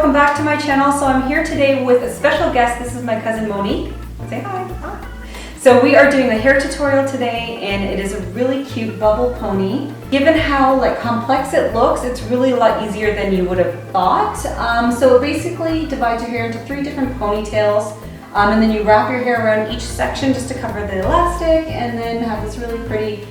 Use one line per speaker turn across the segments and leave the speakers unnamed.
welcome back to my channel. So I'm here today with a special guest. This is my cousin Monique. Say hi. Hi. So we are doing a hair tutorial today, and it is a really cute bubble pony. Given how complex it looks, it's really a lot easier than you would have thought. So it basically divides your hair into 3 different ponytails, and then you wrap your hair around each section just to cover the elastic, and then have this really pretty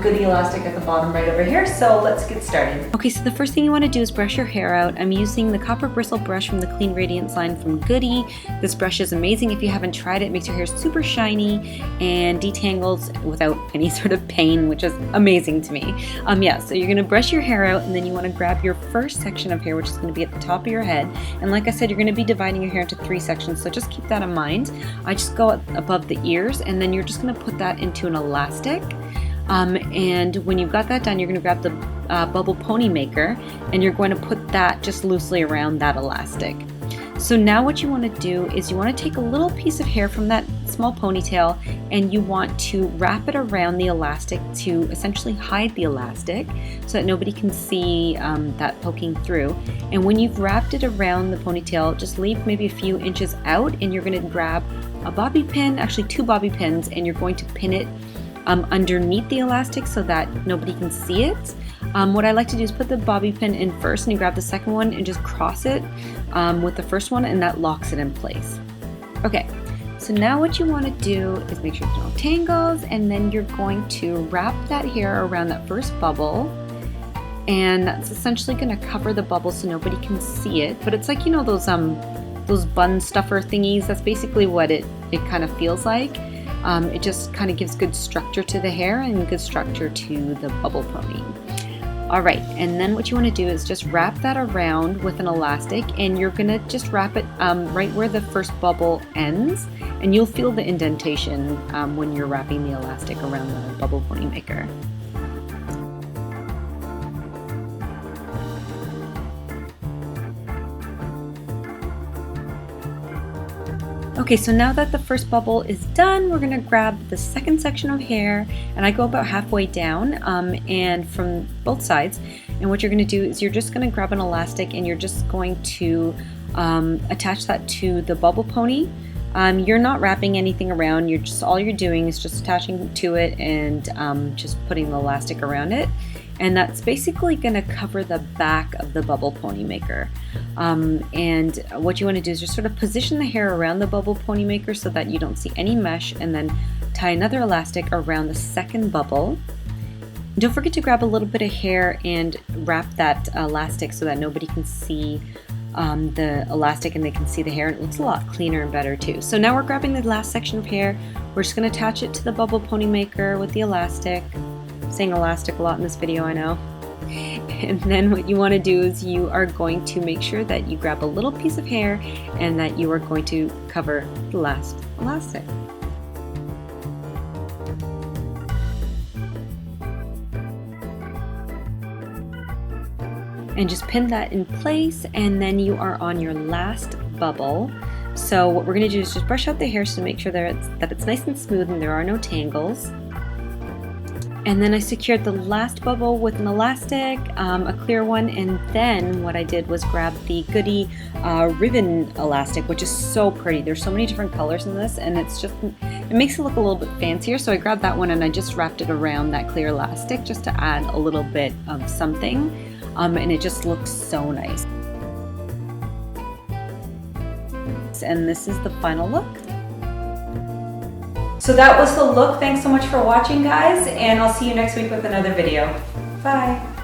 Goody elastic at the bottom right over here. So let's get started. Okay, so the first thing you want to do is brush your hair out. I'm using the copper bristle brush from the Clean Radiance line from Goody. This brush is amazing. If you haven't tried it, it makes your hair super shiny and detangles without any sort of pain, which is amazing to me. Yeah, so you're going to brush your hair out, and then you want to grab your first section of hair, which is going to be at the top of your head. And like I said, you're going to be dividing your hair into 3 sections, so just keep that in mind. I just go above the ears, and then you're just going to put that into an elastic. And when you've got that done, you're going to grab the bubble pony maker, and you're going to put that just loosely around that elastic. So now what you want to do is you want to take a little piece of hair from that small ponytail, and you want to wrap it around the elastic to essentially hide the elastic so that nobody can see that poking through. And when you've wrapped it around the ponytail, just leave maybe a few inches out, and you're going to grab a bobby pin, actually 2 bobby pins, and you're going to pin it underneath the elastic so that nobody can see it. What I like to do is put the bobby pin in first, and you grab the second one and just cross it with the first one, and that locks it in place. Okay, so now what you want to do is make sure there's no tangles, and then you're going to wrap that hair around that first bubble, and that's essentially going to cover the bubble so nobody can see it. But it's like, you know, those bun stuffer thingies. That's basically what it kind of feels like. It just kind of gives good structure to the hair and good structure to the bubble pony. Alright, and then what you want to do is just wrap that around with an elastic, and you're going to just wrap it right where the first bubble ends, and you'll feel the indentation when you're wrapping the elastic around the bubble pony maker. Okay, so now that the first bubble is done, we're going to grab the second section of hair, and I go about halfway down and from both sides. And what you're going to do is you're just going to grab an elastic, and you're just going to attach that to the bubble pony. You're not wrapping anything around. All you're doing is just attaching to it and just putting the elastic around it. And that's basically going to cover the back of the bubble pony maker. And what you want to do is just sort of position the hair around the bubble pony maker so that you don't see any mesh, and then tie another elastic around the second bubble. Don't forget to grab a little bit of hair and wrap that elastic so that nobody can see the elastic and they can see the hair, and it looks a lot cleaner and better too. So now we're grabbing the last section of hair. We're just going to attach it to the bubble pony maker with the elastic. I'm saying elastic a lot in this video, I know. And then what you want to do is you are going to make sure that you grab a little piece of hair, and that you are going to cover the last elastic. And just pin that in place, and then you are on your last bubble. So what we're going to do is just brush out the hair to make sure that it's nice and smooth and there are no tangles. And then I secured the last bubble with an elastic, a clear one, and then what I did was grab the Goody ribbon elastic, which is so pretty. There's so many different colors in this, and it makes it look a little bit fancier. So I grabbed that one, and I just wrapped it around that clear elastic just to add a little bit of something, and it just looks so nice. And this is the final look. So that was the look. Thanks so much for watching, guys, and I'll see you next week with another video. Bye.